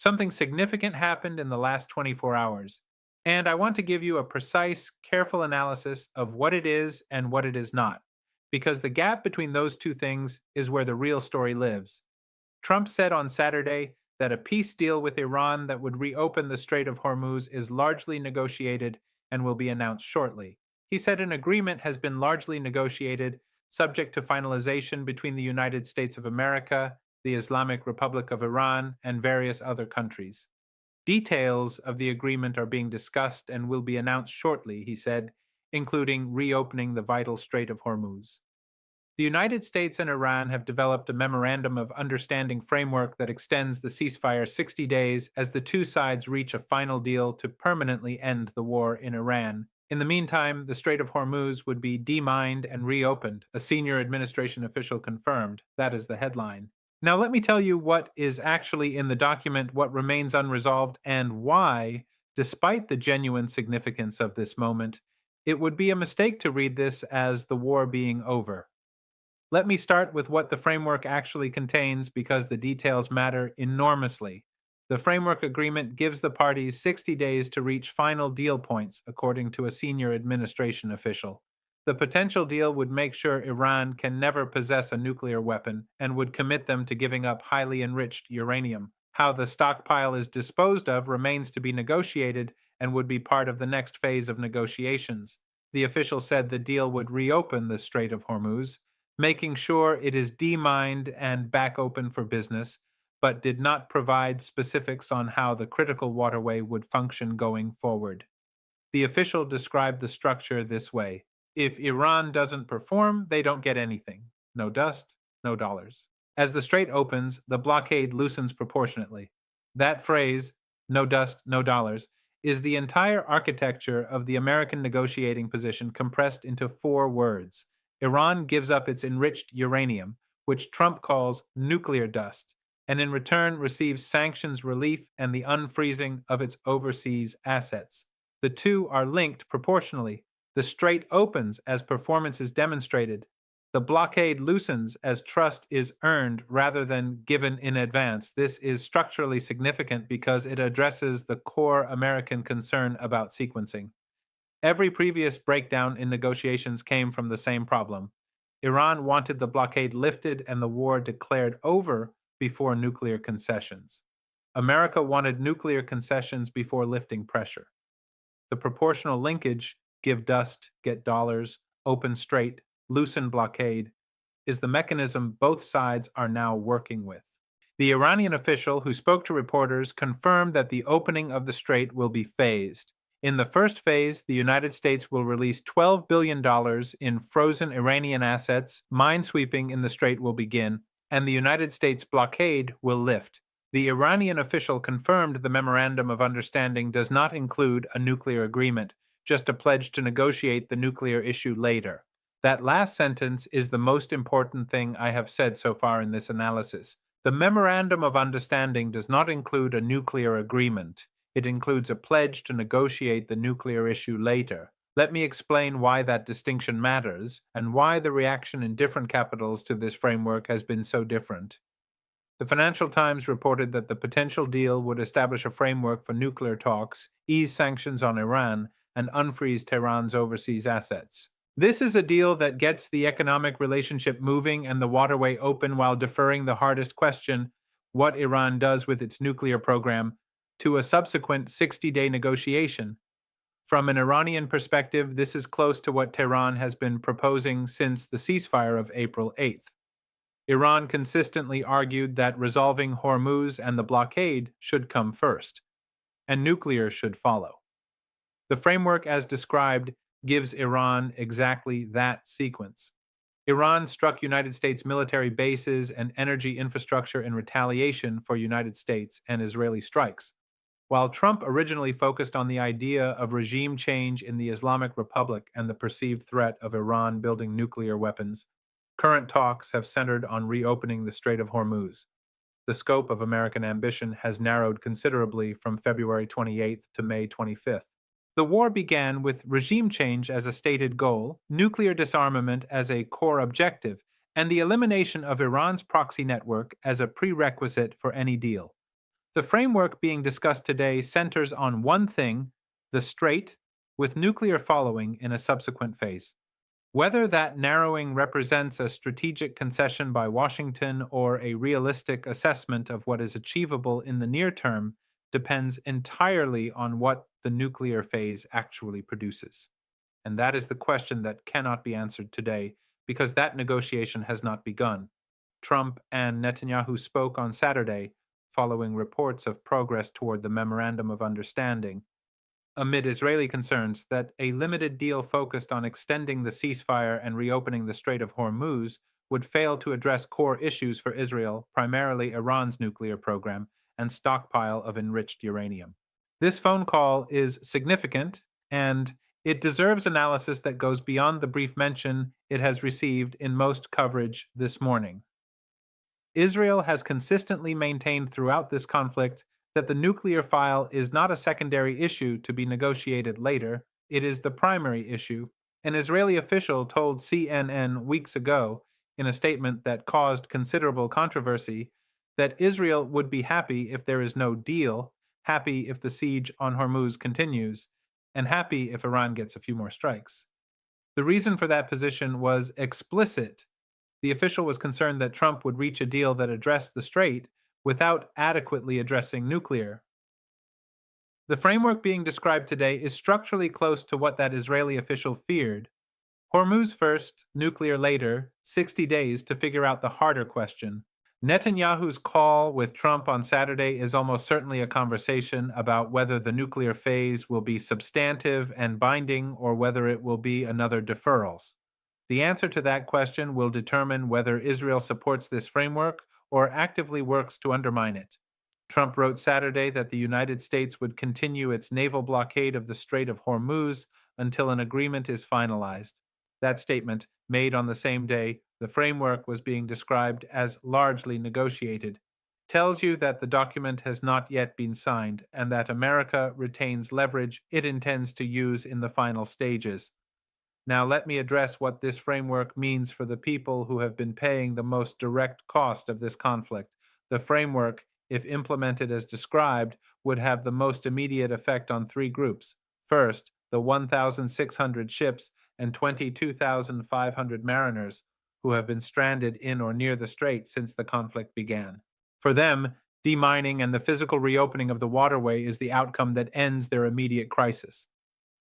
Something significant happened in the last 24 hours, and I want to give you a precise, careful analysis of what it is and what it is not, because the gap between those two things is where the real story lives. Trump said on Saturday that a peace deal with Iran that would reopen the Strait of Hormuz is largely negotiated and will be announced shortly. He said an agreement has been largely negotiated, subject to finalization between the United States of America, the Islamic Republic of Iran, and various other countries. Details of the agreement are being discussed and will be announced shortly, he said, including reopening the vital Strait of Hormuz. The United States and Iran have developed a Memorandum of Understanding framework that extends the ceasefire 60 days as the two sides reach a final deal to permanently end the war in Iran. In the meantime, the Strait of Hormuz would be demined and reopened, a senior administration official confirmed. That is the headline. Now, let me tell you what is actually in the document, what remains unresolved, and why, despite the genuine significance of this moment, it would be a mistake to read this as the war being over. Let me start with what the framework actually contains because the details matter enormously. The framework agreement gives the parties 60 days to reach final deal points, according to a senior administration official. The potential deal would make sure Iran can never possess a nuclear weapon and would commit them to giving up highly enriched uranium. How the stockpile is disposed of remains to be negotiated and would be part of the next phase of negotiations. The official said the deal would reopen the Strait of Hormuz, making sure it is demined and back open for business, but did not provide specifics on how the critical waterway would function going forward. The official described the structure this way: if Iran doesn't perform, they don't get anything. No dust, no dollars. As the strait opens, the blockade loosens proportionately. That phrase, no dust, no dollars, is the entire architecture of the American negotiating position compressed into four words. Iran gives up its enriched uranium, which Trump calls nuclear dust, and in return receives sanctions relief and the unfreezing of its overseas assets. The two are linked proportionally. The strait opens as performance is demonstrated. The blockade loosens as trust is earned rather than given in advance. This is structurally significant because it addresses the core American concern about sequencing. Every previous breakdown in negotiations came from the same problem. Iran wanted the blockade lifted and the war declared over before nuclear concessions. America wanted nuclear concessions before lifting pressure. The proportional linkage, give dust, get dollars, open strait, loosen blockade, is the mechanism both sides are now working with. The Iranian official who spoke to reporters confirmed that the opening of the strait will be phased. In the first phase, the United States will release $12 billion in frozen Iranian assets, minesweeping in the strait will begin, and the United States blockade will lift. The Iranian official confirmed the Memorandum of Understanding does not include a nuclear agreement, just a pledge to negotiate the nuclear issue later. That last sentence is the most important thing I have said so far in this analysis. The Memorandum of Understanding does not include a nuclear agreement. It includes a pledge to negotiate the nuclear issue later. Let me explain why that distinction matters and why the reaction in different capitals to this framework has been so different. The Financial Times reported that the potential deal would establish a framework for nuclear talks, ease sanctions on Iran, and unfreeze Tehran's overseas assets. This is a deal that gets the economic relationship moving and the waterway open while deferring the hardest question, what Iran does with its nuclear program, to a subsequent 60-day negotiation. From an Iranian perspective, this is close to what Tehran has been proposing since the ceasefire of April 8th. Iran consistently argued that resolving Hormuz and the blockade should come first, and nuclear should follow. The framework, as described, gives Iran exactly that sequence. Iran struck United States military bases and energy infrastructure in retaliation for United States and Israeli strikes. While Trump originally focused on the idea of regime change in the Islamic Republic and the perceived threat of Iran building nuclear weapons, current talks have centered on reopening the Strait of Hormuz. The scope of American ambition has narrowed considerably from February 28th to May 25th. The war began with regime change as a stated goal, nuclear disarmament as a core objective, and the elimination of Iran's proxy network as a prerequisite for any deal. The framework being discussed today centers on one thing, the strait, with nuclear following in a subsequent phase. Whether that narrowing represents a strategic concession by Washington or a realistic assessment of what is achievable in the near term depends entirely on what the nuclear phase actually produces. And that is the question that cannot be answered today because that negotiation has not begun. Trump and Netanyahu spoke on Saturday following reports of progress toward the Memorandum of Understanding, amid Israeli concerns that a limited deal focused on extending the ceasefire and reopening the Strait of Hormuz would fail to address core issues for Israel, primarily Iran's nuclear program and stockpile of enriched uranium. This phone call is significant, and it deserves analysis that goes beyond the brief mention it has received in most coverage this morning. Israel has consistently maintained throughout this conflict that the nuclear file is not a secondary issue to be negotiated later, it is the primary issue. An Israeli official told CNN weeks ago, in a statement that caused considerable controversy, that Israel would be happy if there is no deal, happy if the siege on Hormuz continues, and happy if Iran gets a few more strikes. The reason for that position was explicit. The official was concerned that Trump would reach a deal that addressed the strait without adequately addressing nuclear. The framework being described today is structurally close to what that Israeli official feared. Hormuz first, nuclear later, 60 days to figure out the harder question. Netanyahu's call with Trump on Saturday is almost certainly a conversation about whether the nuclear phase will be substantive and binding or whether it will be another deferrals. The answer to that question will determine whether Israel supports this framework or actively works to undermine it. Trump wrote Saturday that the United States would continue its naval blockade of the Strait of Hormuz until an agreement is finalized. That statement, made on the same day the framework was being described as largely negotiated, tells you that the document has not yet been signed and that America retains leverage it intends to use in the final stages. Now, let me address what this framework means for the people who have been paying the most direct cost of this conflict. The framework, if implemented as described, would have the most immediate effect on three groups. First, the 1,600 ships and 22,500 mariners who have been stranded in or near the strait since the conflict began. For them, demining and the physical reopening of the waterway is the outcome that ends their immediate crisis.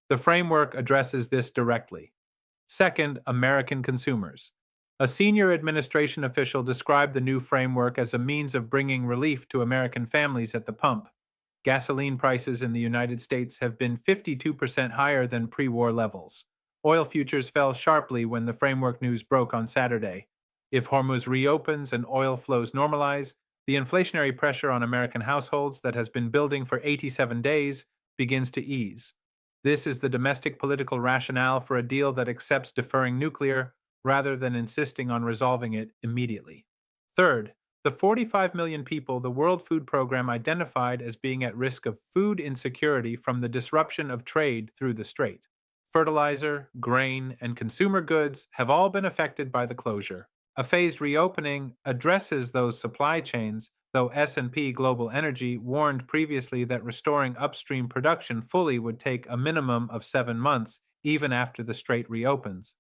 The framework addresses this directly. Second, American consumers. A senior administration official described the new framework as a means of bringing relief to American families at the pump. Gasoline prices in the United States have been 52% higher than pre-war levels. Oil futures fell sharply when the framework news broke on Saturday. If Hormuz reopens and oil flows normalize, the inflationary pressure on American households that has been building for 87 days begins to ease. This is the domestic political rationale for a deal that accepts deferring nuclear rather than insisting on resolving it immediately. Third, the 45 million people the World Food Program identified as being at risk of food insecurity from the disruption of trade through the strait. Fertilizer, grain, and consumer goods have all been affected by the closure. A phased reopening addresses those supply chains, though S&P Global Energy warned previously that restoring upstream production fully would take a minimum of 7 months, even after the strait reopens.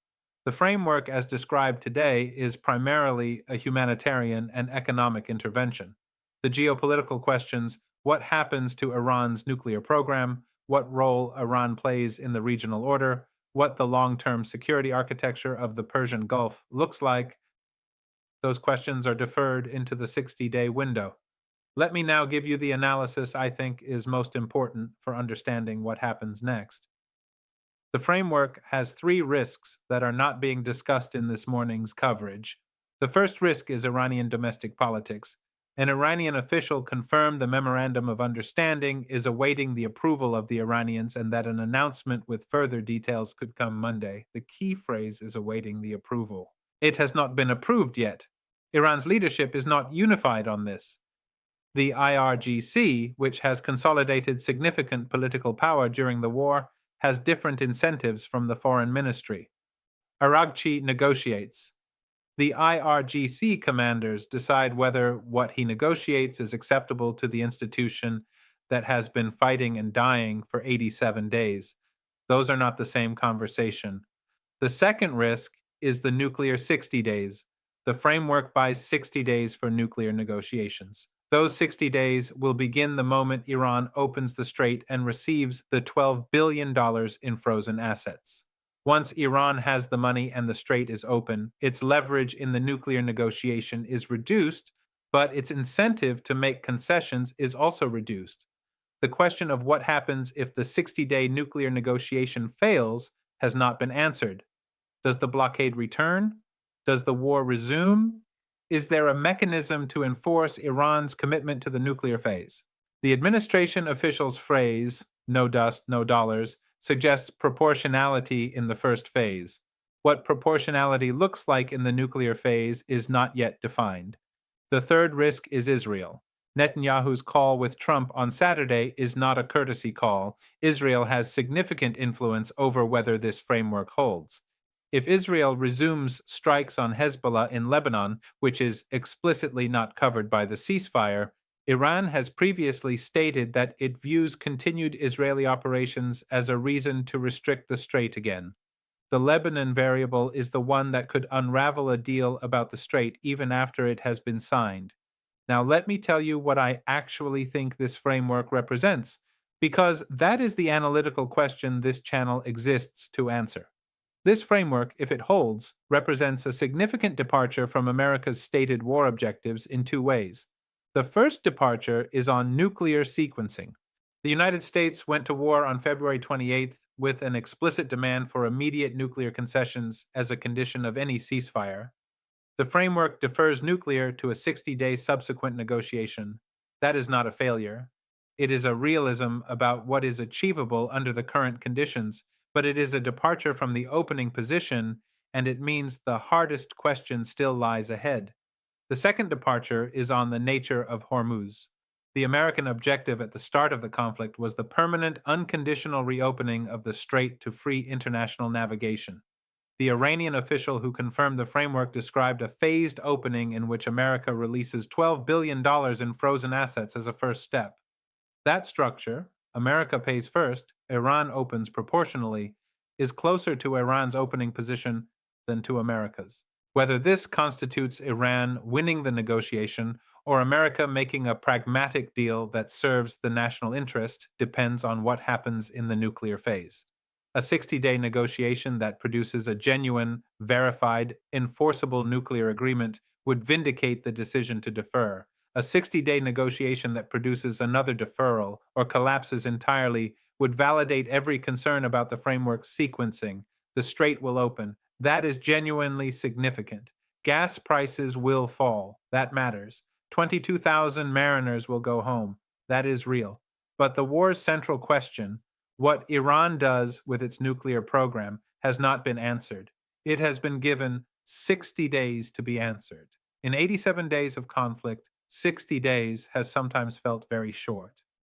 The framework as described today is primarily a humanitarian and economic intervention. The geopolitical questions, what happens to Iran's nuclear program, what role Iran plays in the regional order, what the long-term security architecture of the Persian Gulf looks like, those questions are deferred into the 60-day window. Let me now give you the analysis I think is most important for understanding what happens next. The framework has three risks that are not being discussed in this morning's coverage. The first risk is Iranian domestic politics. An Iranian official confirmed the Memorandum of Understanding is awaiting the approval of the Iranians and that an announcement with further details could come Monday. The key phrase is awaiting the approval. It has not been approved yet. Iran's leadership is not unified on this. The IRGC, which has consolidated significant political power during the war, has different incentives from the Foreign Ministry. Araghchi negotiates. The IRGC commanders decide whether what he negotiates is acceptable to the institution that has been fighting and dying for 87 days. Those are not the same conversation. The second risk is the nuclear 60 days. The framework buys 60 days for nuclear negotiations. Those 60 days will begin the moment Iran opens the strait and receives the $12 billion in frozen assets. Once Iran has the money and the strait is open, its leverage in the nuclear negotiation is reduced, but its incentive to make concessions is also reduced. The question of what happens if the 60-day nuclear negotiation fails has not been answered. Does the blockade return? Does the war resume? Is there a mechanism to enforce Iran's commitment to the nuclear phase? The administration official's phrase, no dust, no dollars, suggests proportionality in the first phase. What proportionality looks like in the nuclear phase is not yet defined. The third risk is Israel. Netanyahu's call with Trump on Saturday is not a courtesy call. Israel has significant influence over whether this framework holds. If Israel resumes strikes on Hezbollah in Lebanon, which is explicitly not covered by the ceasefire, Iran has previously stated that it views continued Israeli operations as a reason to restrict the strait again. The Lebanon variable is the one that could unravel a deal about the strait even after it has been signed. Now, let me tell you what I actually think this framework represents, because that is the analytical question this channel exists to answer. This framework, if it holds, represents a significant departure from America's stated war objectives in two ways. The first departure is on nuclear sequencing. The United States went to war on February 28th with an explicit demand for immediate nuclear concessions as a condition of any ceasefire. The framework defers nuclear to a 60-day subsequent negotiation. That is not a failure. It is a realism about what is achievable under the current conditions, but it is a departure from the opening position, and it means the hardest question still lies ahead. The second departure is on the nature of Hormuz. The American objective at the start of the conflict was the permanent, unconditional reopening of the strait to free international navigation. The Iranian official who confirmed the framework described a phased opening in which America releases $12 billion in frozen assets as a first step. That structure, America pays first, Iran opens proportionally, is closer to Iran's opening position than to America's. Whether this constitutes Iran winning the negotiation or America making a pragmatic deal that serves the national interest depends on what happens in the nuclear phase. A 60-day negotiation that produces a genuine, verified, enforceable nuclear agreement would vindicate the decision to defer. A 60-day negotiation that produces another deferral or collapses entirely would validate every concern about the framework's sequencing. The strait will open. That is genuinely significant. Gas prices will fall. That matters. 22,000 mariners will go home. That is real. But the war's central question, what Iran does with its nuclear program, has not been answered. It has been given 60 days to be answered. In 87 days of conflict, 60 days has sometimes felt very short.